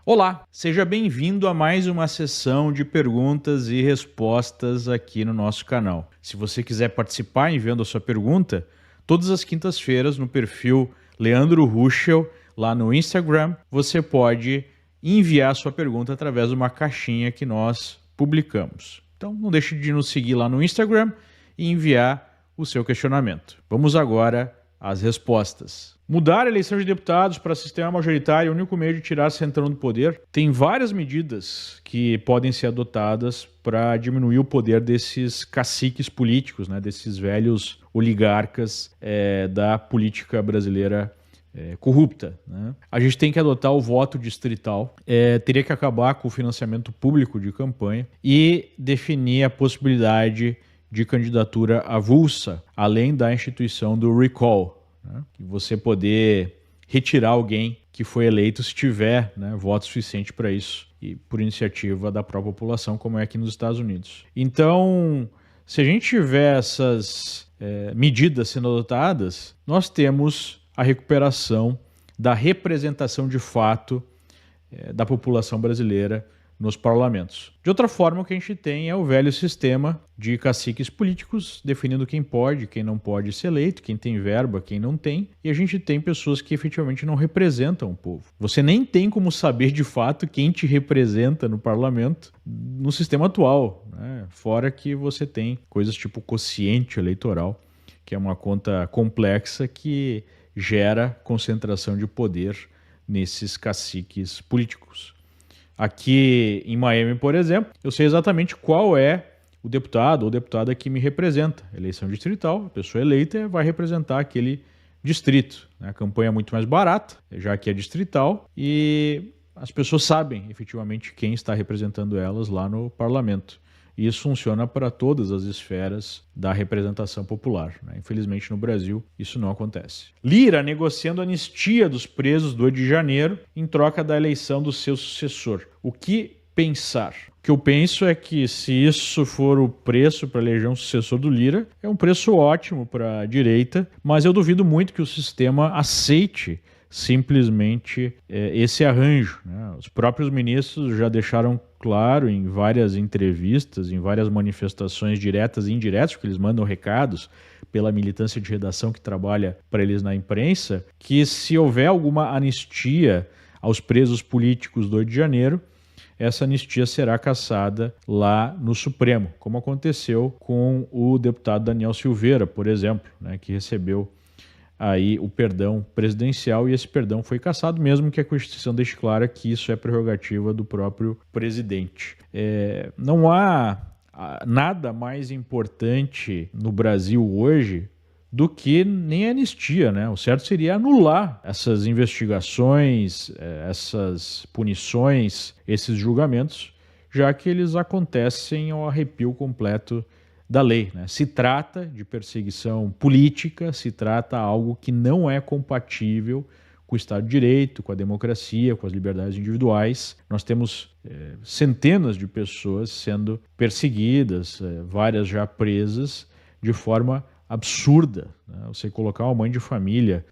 Olá, seja bem-vindo a mais uma sessão de perguntas e respostas aqui no nosso canal. Se você quiser participar enviando a sua pergunta, todas as quintas-feiras no perfil Leandro Ruschel, lá no Instagram, você pode enviar a sua pergunta através de uma caixinha que nós publicamos. Então não deixe de nos seguir lá no Instagram e enviar o seu questionamento. Vamos agora às respostas. Mudar a eleição de deputados para sistema majoritário é o único meio de tirar Centrão do poder. Tem várias medidas que podem ser adotadas para diminuir o poder desses caciques políticos, desses velhos oligarcas da política brasileira corrupta. A gente tem que adotar o voto distrital, teria que acabar com o financiamento público de campanha e definir a possibilidade de candidatura avulsa, além da instituição do recall, que você poder retirar alguém que foi eleito se tiver voto suficiente para isso, e por iniciativa da própria população, como é aqui nos Estados Unidos. Então, se a gente tiver essas medidas sendo adotadas, nós temos a recuperação da representação de fato da população brasileira nos parlamentos. De outra forma, o que a gente tem é o velho sistema de caciques políticos definindo quem pode, quem não pode ser eleito, quem tem verba, quem não tem, e a gente tem pessoas que efetivamente não representam o povo. Você nem tem como saber de fato quem te representa no parlamento no sistema atual, fora que você tem coisas tipo quociente eleitoral, que é uma conta complexa que gera concentração de poder nesses caciques políticos. Aqui em Miami, por exemplo, eu sei exatamente qual é o deputado ou deputada que me representa. Eleição distrital, a pessoa eleita vai representar aquele distrito. A campanha é muito mais barata, já que é distrital, e as pessoas sabem efetivamente quem está representando elas lá no parlamento. E isso funciona para todas as esferas da representação popular. Infelizmente, no Brasil, isso não acontece. Lira negociando a anistia dos presos do 8 de janeiro em troca da eleição do seu sucessor. O que pensar? O que eu penso é que, se isso for o preço para eleger um sucessor do Lira, é um preço ótimo para a direita, mas eu duvido muito que o sistema aceite simplesmente esse arranjo. Os próprios ministros já deixaram claro em várias entrevistas, em várias manifestações diretas e indiretas, porque eles mandam recados pela militância de redação que trabalha para eles na imprensa, que se houver alguma anistia aos presos políticos do 8 de janeiro, essa anistia será cassada lá no Supremo, como aconteceu com o deputado Daniel Silveira, por exemplo, que recebeu aí o perdão presidencial, e esse perdão foi cassado, mesmo que a Constituição deixe clara que isso é prerrogativa do próprio presidente. Não há nada mais importante no Brasil hoje do que nem a anistia, O certo seria anular essas investigações, essas punições, esses julgamentos, já que eles acontecem ao arrepio completo da lei. Se trata de perseguição política, se trata de algo que não é compatível com o Estado de Direito, com a democracia, com as liberdades individuais. Nós temos centenas de pessoas sendo perseguidas, várias já presas, de forma absurda. Você colocar uma mãe de família,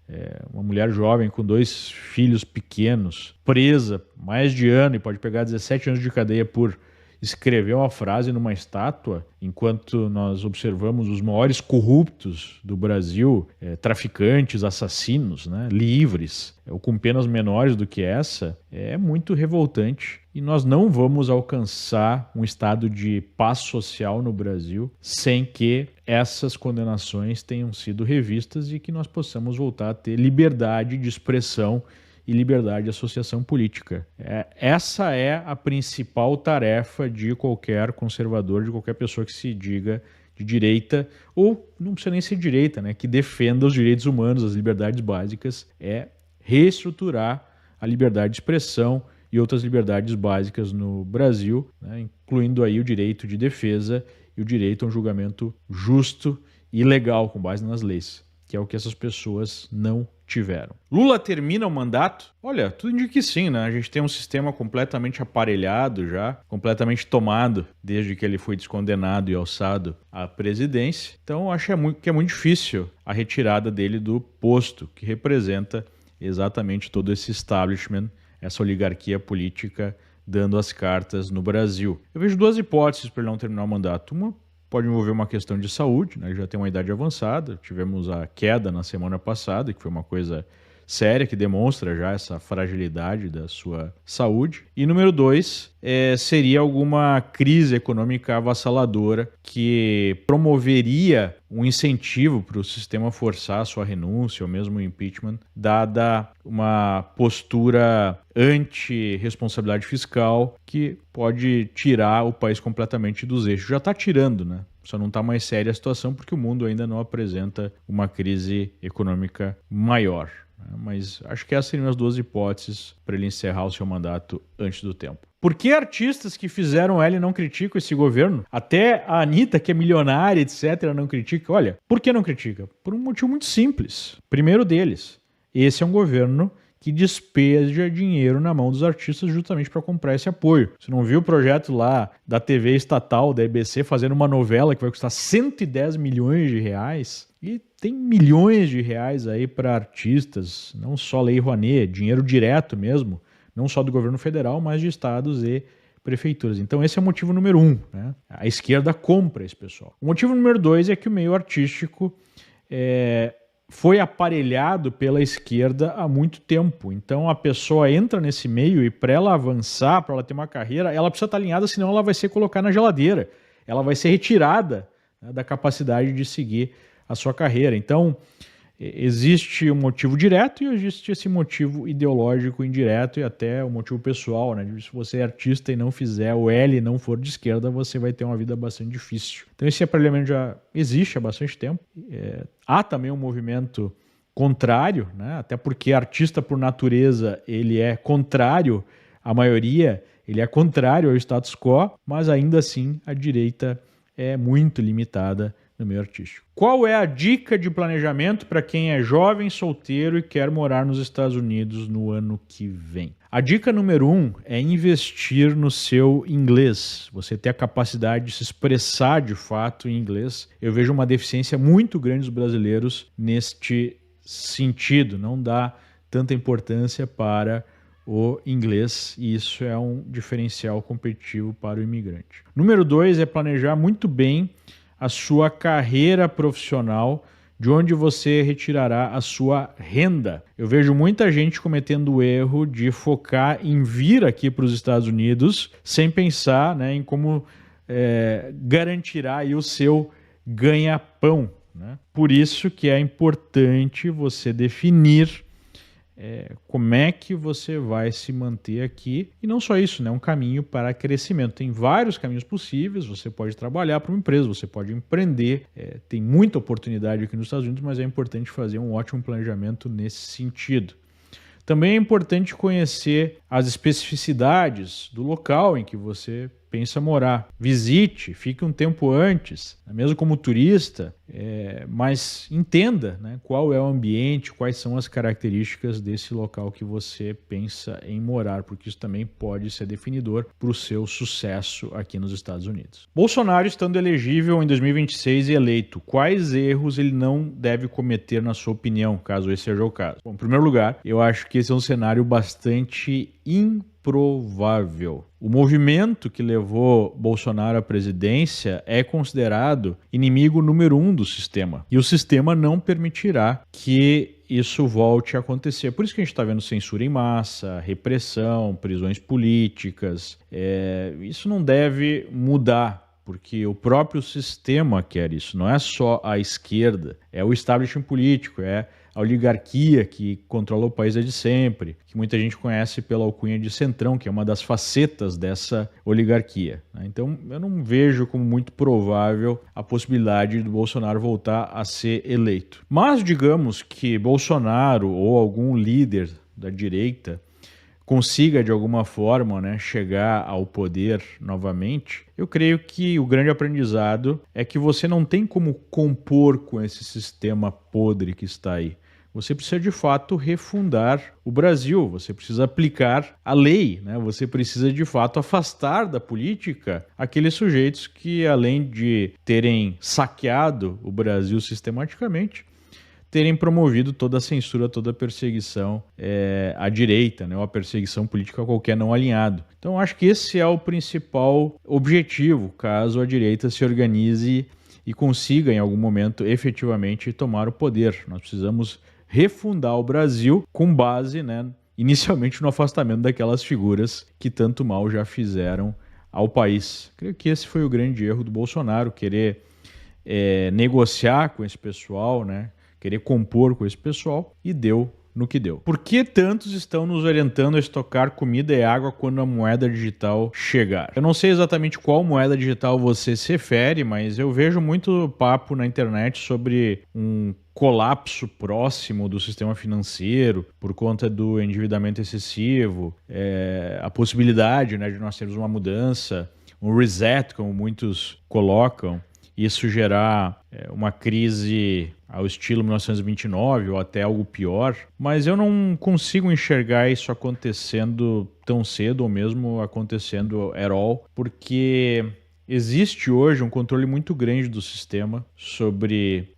uma mulher jovem com 2 filhos pequenos, presa mais de ano e pode pegar 17 anos de cadeia por escrever uma frase numa estátua, enquanto nós observamos os maiores corruptos do Brasil, traficantes, assassinos, livres, ou com penas menores do que essa, é muito revoltante. E nós não vamos alcançar um estado de paz social no Brasil sem que essas condenações tenham sido revistas e que nós possamos voltar a ter liberdade de expressão e liberdade de associação política. Essa é a principal tarefa de qualquer conservador, de qualquer pessoa que se diga de direita, ou não precisa nem ser direita, que defenda os direitos humanos, as liberdades básicas, é reestruturar a liberdade de expressão e outras liberdades básicas no Brasil, incluindo aí o direito de defesa e o direito a um julgamento justo e legal, com base nas leis, que é o que essas pessoas não tiveram. Lula termina o mandato? Olha, tudo indica que sim, A gente tem um sistema completamente aparelhado já, completamente tomado desde que ele foi descondenado e alçado à presidência. Então, acho que é muito difícil a retirada dele do posto, que representa exatamente todo esse establishment, essa oligarquia política dando as cartas no Brasil. Eu vejo duas hipóteses para ele não terminar o mandato. Uma pode envolver uma questão de saúde, né? Ele já tem uma idade avançada, tivemos a queda na semana passada, que foi uma coisa séria, que demonstra já essa fragilidade da sua saúde. E número 2, seria alguma crise econômica avassaladora que promoveria um incentivo para o sistema forçar a sua renúncia ou mesmo o impeachment, dada uma postura anti-responsabilidade fiscal que pode tirar o país completamente dos eixos. Já está tirando, né? Só não está mais séria a situação porque o mundo ainda não apresenta uma crise econômica maior. Mas acho que essas seriam as duas hipóteses para ele encerrar o seu mandato antes do tempo. Por que artistas que fizeram L não criticam esse governo? Até a Anitta, que é milionária, etc., não critica. Olha, por que não critica? Por um motivo muito simples. Primeiro deles, esse é um governo que despeja dinheiro na mão dos artistas justamente para comprar esse apoio. Você não viu o projeto lá da TV estatal, da EBC, fazendo uma novela que vai custar 110 milhões de reais? E tem milhões de reais aí para artistas, não só Lei Rouanet, dinheiro direto mesmo, não só do governo federal, mas de estados e prefeituras. Então esse é o motivo número 1, né? A esquerda compra esse pessoal. O motivo número 2 é que o meio artístico foi aparelhado pela esquerda há muito tempo. Então a pessoa entra nesse meio e para ela avançar, para ela ter uma carreira, ela precisa estar alinhada, senão ela vai ser colocada na geladeira. Ela vai ser retirada, né, da capacidade de seguir a sua carreira. Então, existe um motivo direto e existe esse motivo ideológico indireto e até o motivo pessoal, né? Se você é artista e não fizer o L e não for de esquerda, você vai ter uma vida bastante difícil. Então, esse aparelhamento já existe há bastante tempo. Há também um movimento contrário, né? Até porque artista, por natureza, ele é contrário à maioria, ele é contrário ao status quo, mas ainda assim a direita é muito limitada no meio artístico. Qual é a dica de planejamento para quem é jovem, solteiro e quer morar nos Estados Unidos no ano que vem? A dica número 1 é investir no seu inglês. Você ter a capacidade de se expressar de fato em inglês. Eu vejo uma deficiência muito grande dos brasileiros neste sentido. Não dá tanta importância para o inglês e isso é um diferencial competitivo para o imigrante. Número 2 é planejar muito bem a sua carreira profissional, de onde você retirará a sua renda. Eu vejo muita gente cometendo o erro de focar em vir aqui para os Estados Unidos sem pensar, né, em como garantirá aí o seu ganha-pão, né? Por isso que é importante você definir como é que você vai se manter aqui. E não só isso, né? Um caminho para crescimento. Tem vários caminhos possíveis, você pode trabalhar para uma empresa, você pode empreender, tem muita oportunidade aqui nos Estados Unidos, mas é importante fazer um ótimo planejamento nesse sentido. Também é importante conhecer as especificidades do local em que você pensa morar. Visite, fique um tempo antes, mesmo como turista, mas entenda, né, qual é o ambiente, quais são as características desse local que você pensa em morar, porque isso também pode ser definidor para o seu sucesso aqui nos Estados Unidos. Bolsonaro estando elegível em 2026 e eleito, quais erros ele não deve cometer na sua opinião, caso esse seja o caso? Bom, em primeiro lugar, eu acho que esse é um cenário bastante improvável. O movimento que levou Bolsonaro à presidência é considerado inimigo número 1 do sistema. E o sistema não permitirá que isso volte a acontecer. Por isso que a gente está vendo censura em massa, repressão, prisões políticas. Isso não deve mudar, porque o próprio sistema quer isso. Não é só a esquerda, é o establishment político, é a oligarquia que controla o país desde sempre, que muita gente conhece pela alcunha de Centrão, que é uma das facetas dessa oligarquia. Então, eu não vejo como muito provável a possibilidade do Bolsonaro voltar a ser eleito. Mas, digamos que Bolsonaro ou algum líder da direita consiga, de alguma forma, né, chegar ao poder novamente, eu creio que o grande aprendizado é que você não tem como compor com esse sistema podre que está aí. Você precisa, de fato, refundar o Brasil, você precisa aplicar a lei, né? Você precisa, de fato, afastar da política aqueles sujeitos que, além de terem saqueado o Brasil sistematicamente, terem promovido toda a censura, toda a perseguição à direita, né, ou a perseguição política a qualquer não alinhado. Então, acho que esse é o principal objetivo, caso a direita se organize e consiga, em algum momento, efetivamente tomar o poder. Nós precisamos refundar o Brasil com base, né, inicialmente no afastamento daquelas figuras que tanto mal já fizeram ao país. Creio que esse foi o grande erro do Bolsonaro, querer negociar com esse pessoal, né, querer compor com esse pessoal, e deu no que deu. Por que tantos estão nos orientando a estocar comida e água quando a moeda digital chegar? Eu não sei exatamente qual moeda digital você se refere, mas eu vejo muito papo na internet sobre um colapso próximo do sistema financeiro por conta do endividamento excessivo, a possibilidade, né, de nós termos uma mudança, um reset, como muitos colocam, isso gerar uma crise ao estilo 1929 ou até algo pior, mas eu não consigo enxergar isso acontecendo tão cedo ou mesmo acontecendo at all, porque existe hoje um controle muito grande do sistema sobre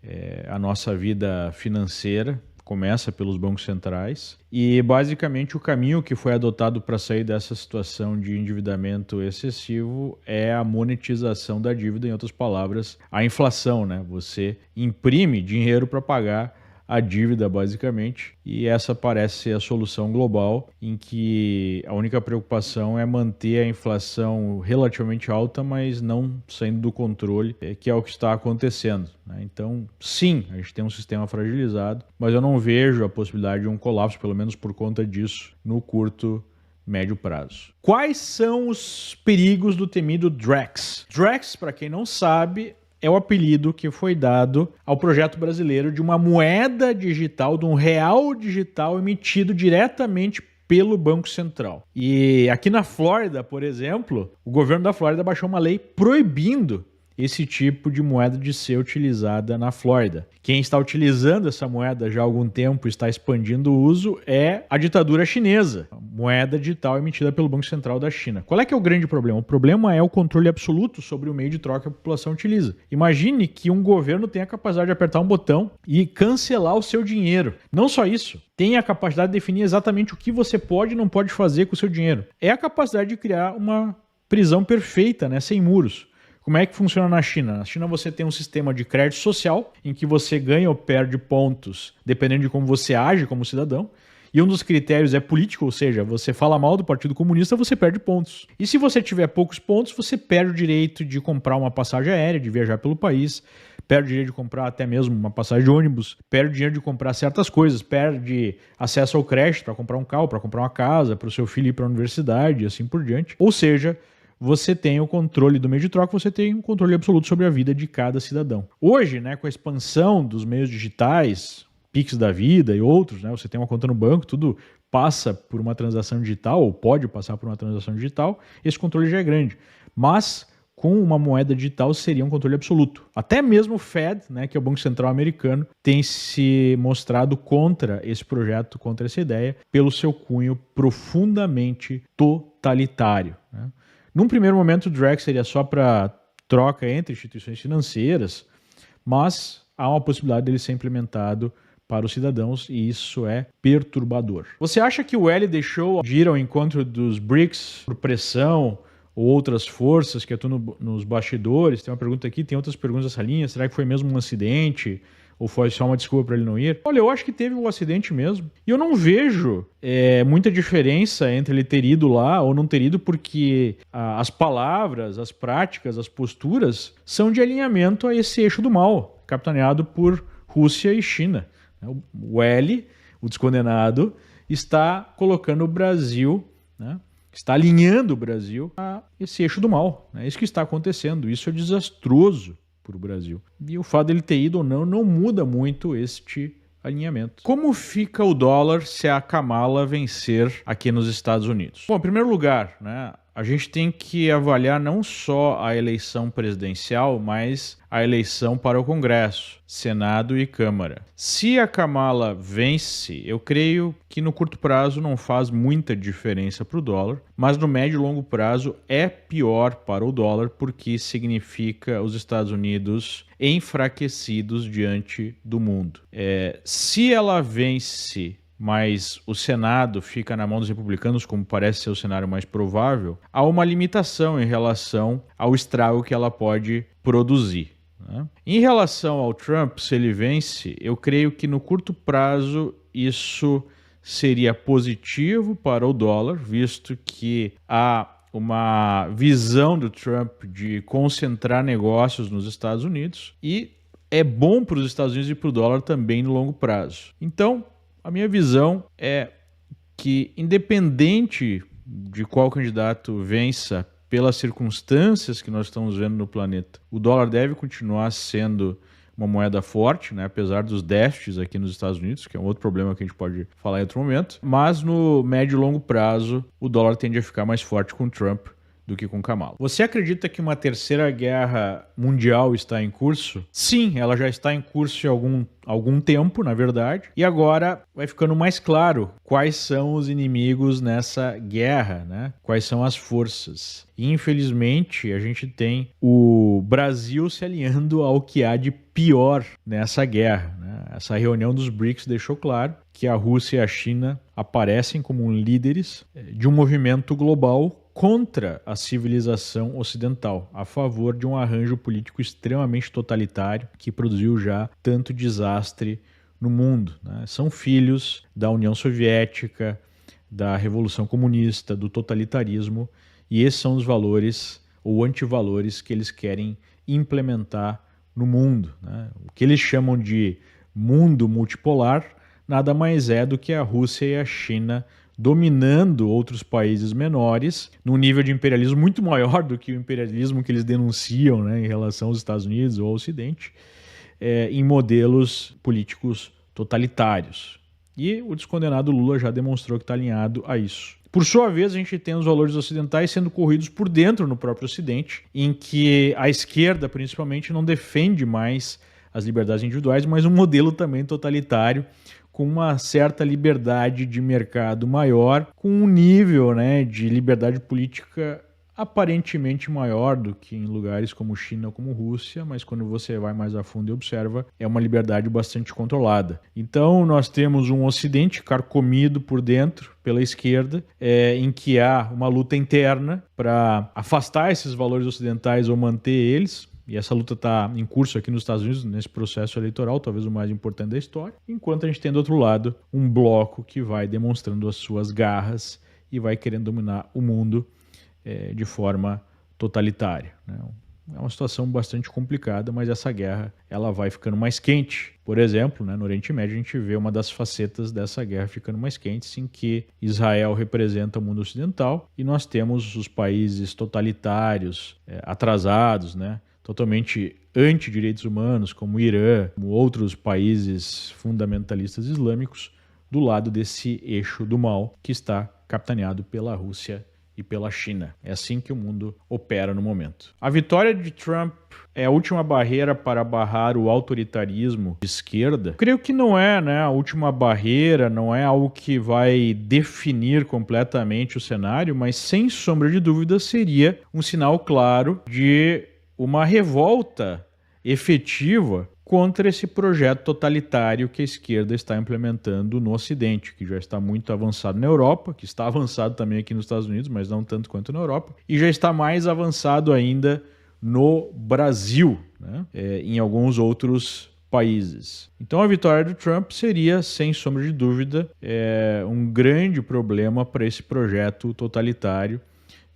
a nossa vida financeira. Começa pelos bancos centrais e basicamente o caminho que foi adotado para sair dessa situação de endividamento excessivo é a monetização da dívida, em outras palavras, a inflação, né? Você imprime dinheiro para pagar a dívida, basicamente, e essa parece ser a solução global, em que a única preocupação é manter a inflação relativamente alta, mas não saindo do controle, que é o que está acontecendo, né? Então, sim, a gente tem um sistema fragilizado, mas eu não vejo a possibilidade de um colapso, pelo menos por conta disso, no curto médio prazo. Quais são os perigos do temido Drex? Drex, para quem não sabe, é o apelido que foi dado ao projeto brasileiro de uma moeda digital, de um real digital emitido diretamente pelo Banco Central. E aqui na Flórida, por exemplo, o governo da Flórida baixou uma lei proibindo esse tipo de moeda de ser utilizada na Flórida. Quem está utilizando essa moeda já há algum tempo, está expandindo o uso, é a ditadura chinesa, moeda digital emitida pelo Banco Central da China. Qual é que é o grande problema? O problema é o controle absoluto sobre o meio de troca que a população utiliza. Imagine que um governo tenha a capacidade de apertar um botão e cancelar o seu dinheiro. Não só isso, tem a capacidade de definir exatamente o que você pode e não pode fazer com o seu dinheiro. É a capacidade de criar uma prisão perfeita, né, sem muros. Como é que funciona na China? Na China você tem um sistema de crédito social em que você ganha ou perde pontos dependendo de como você age como cidadão. E um dos critérios é político, ou seja, você fala mal do Partido Comunista, você perde pontos. E se você tiver poucos pontos, você perde o direito de comprar uma passagem aérea, de viajar pelo país, perde o direito de comprar até mesmo uma passagem de ônibus, perde o dinheiro de comprar certas coisas, perde acesso ao crédito para comprar um carro, para comprar uma casa, para o seu filho ir para a universidade e assim por diante. Ou seja, você tem o controle do meio de troca, você tem um controle absoluto sobre a vida de cada cidadão. Hoje, né, com a expansão dos meios digitais, Pix da vida e outros, né, você tem uma conta no banco, tudo passa por uma transação digital, ou pode passar por uma transação digital, esse controle já é grande. Mas com uma moeda digital seria um controle absoluto. Até mesmo o Fed, né, que é o Banco Central americano, tem se mostrado contra esse projeto, contra essa ideia, pelo seu cunho profundamente totalitário, né? Num primeiro momento, o Drex seria só para troca entre instituições financeiras, mas há uma possibilidade dele ser implementado para os cidadãos e isso é perturbador. Você acha que o L deixou de ir ao encontro dos BRICS por pressão ou outras forças que atuam nos bastidores? Tem uma pergunta aqui, tem outras perguntas nessa linha. Será que foi mesmo um acidente? Ou foi só uma desculpa para ele não ir? Olha, eu acho que teve um acidente mesmo. E eu não vejo muita diferença entre ele ter ido lá ou não ter ido, porque as palavras, as práticas, as posturas são de alinhamento a esse eixo do mal, capitaneado por Rússia e China. O L, o descondenado, está colocando o Brasil, né, está alinhando o Brasil a esse eixo do mal. É isso que está acontecendo. Isso é desastroso para o Brasil. E o fato dele ter ido ou não muda muito este alinhamento. Como fica o dólar se a Kamala vencer aqui nos Estados Unidos? Bom, em primeiro lugar, né, a gente tem que avaliar não só a eleição presidencial, mas a eleição para o Congresso, Senado e Câmara. Se a Kamala vence, eu creio que no curto prazo não faz muita diferença para o dólar, mas no médio e longo prazo é pior para o dólar porque significa os Estados Unidos enfraquecidos diante do mundo. Se ela vence, mas o Senado fica na mão dos republicanos, como parece ser o cenário mais provável, há uma limitação em relação ao estrago que ela pode produzir, né? Em relação ao Trump, se ele vence, eu creio que no curto prazo isso seria positivo para o dólar, visto que há uma visão do Trump de concentrar negócios nos Estados Unidos e é bom para os Estados Unidos e para o dólar também no longo prazo. Então, a minha visão é que, independente de qual candidato vença, pelas circunstâncias que nós estamos vendo no planeta, o dólar deve continuar sendo uma moeda forte, né? Apesar dos déficits aqui nos Estados Unidos, que é um outro problema que a gente pode falar em outro momento. Mas no médio e longo prazo, o dólar tende a ficar mais forte com Trump do que com Kamala. Você acredita que uma terceira guerra mundial está em curso? Sim, ela já está em curso há algum tempo, na verdade, e agora vai ficando mais claro quais são os inimigos nessa guerra, né? Quais são as forças. E, infelizmente, a gente tem o Brasil se alinhando ao que há de pior nessa guerra, né? Essa reunião dos BRICS deixou claro que a Rússia e a China aparecem como líderes de um movimento global contra a civilização ocidental, a favor de um arranjo político extremamente totalitário que produziu já tanto desastre no mundo, né? São filhos da União Soviética, da Revolução Comunista, do totalitarismo, e esses são os valores ou antivalores que eles querem implementar no mundo, né? O que eles chamam de mundo multipolar nada mais é do que a Rússia e a China dominando outros países menores, num nível de imperialismo muito maior do que o imperialismo que eles denunciam, né, em relação aos Estados Unidos ou ao Ocidente, em modelos políticos totalitários. E o descondenado Lula já demonstrou que está alinhado a isso. Por sua vez, a gente tem os valores ocidentais sendo corridos por dentro no próprio Ocidente, em que a esquerda, principalmente, não defende mais as liberdades individuais, mas um modelo também totalitário, com uma certa liberdade de mercado maior, com um nível, né, de liberdade política aparentemente maior do que em lugares como China ou como Rússia, mas quando você vai mais a fundo e observa, é uma liberdade bastante controlada. Então nós temos um Ocidente carcomido por dentro pela esquerda, em que há uma luta interna para afastar esses valores ocidentais ou manter eles. E essa luta está em curso aqui nos Estados Unidos, nesse processo eleitoral, talvez o mais importante da história. Enquanto a gente tem do outro lado um bloco que vai demonstrando as suas garras e vai querendo dominar o mundo de forma totalitária, né? É uma situação bastante complicada, mas essa guerra ela vai ficando mais quente. Por exemplo, né, no Oriente Médio a gente vê uma das facetas dessa guerra ficando mais quente, em que Israel representa o mundo ocidental e nós temos os países totalitários, atrasados, né, totalmente anti-direitos humanos, como o Irã, como outros países fundamentalistas islâmicos, do lado desse eixo do mal que está capitaneado pela Rússia e pela China. É assim que o mundo opera no momento. A vitória de Trump é a última barreira para barrar o autoritarismo de esquerda? Creio que não é, né? A última barreira não é algo que vai definir completamente o cenário, mas sem sombra de dúvida seria um sinal claro de uma revolta efetiva contra esse projeto totalitário que a esquerda está implementando no Ocidente, que já está muito avançado na Europa, que está avançado também aqui nos Estados Unidos, mas não tanto quanto na Europa, e já está mais avançado ainda no Brasil, né? Em alguns outros países. Então a vitória do Trump seria, sem sombra de dúvida, um grande problema para esse projeto totalitário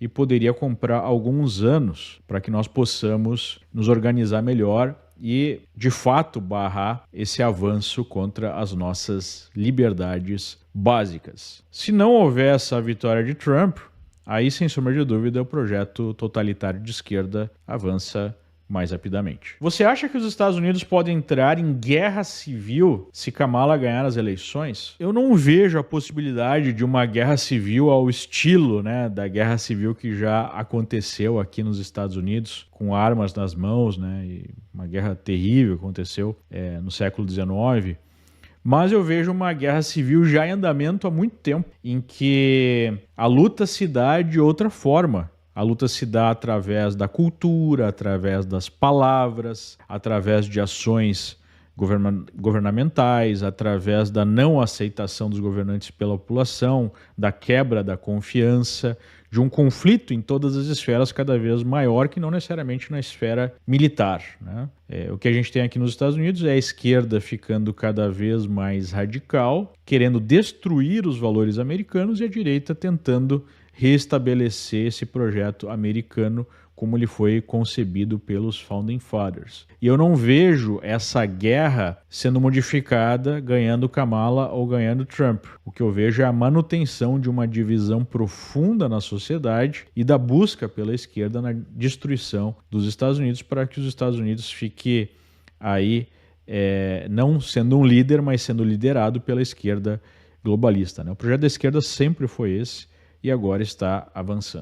e poderia comprar alguns anos para que nós possamos nos organizar melhor e, de fato, barrar esse avanço contra as nossas liberdades básicas. Se não houver essa vitória de Trump, aí, sem sombra de dúvida, o projeto totalitário de esquerda avança mais rapidamente. Você acha que os Estados Unidos podem entrar em guerra civil se Kamala ganhar as eleições? Eu não vejo a possibilidade de uma guerra civil ao estilo, né, da guerra civil que já aconteceu aqui nos Estados Unidos, com armas nas mãos, né, e uma guerra terrível aconteceu no século XIX. Mas eu vejo uma guerra civil já em andamento há muito tempo, em que a luta se dá de outra forma. A luta se dá através da cultura, através das palavras, através de ações governamentais, através da não aceitação dos governantes pela população, da quebra da confiança, de um conflito em todas as esferas cada vez maior, que não necessariamente na esfera militar, né? O que a gente tem aqui nos Estados Unidos é a esquerda ficando cada vez mais radical, querendo destruir os valores americanos, e a direita tentando restabelecer esse projeto americano como ele foi concebido pelos Founding Fathers. E eu não vejo essa guerra sendo modificada ganhando Kamala ou ganhando Trump. O que eu vejo é a manutenção de uma divisão profunda na sociedade e da busca pela esquerda na destruição dos Estados Unidos, para que os Estados Unidos fique aí não sendo um líder, mas sendo liderado pela esquerda globalista, né? O projeto da esquerda sempre foi esse e agora está avançando.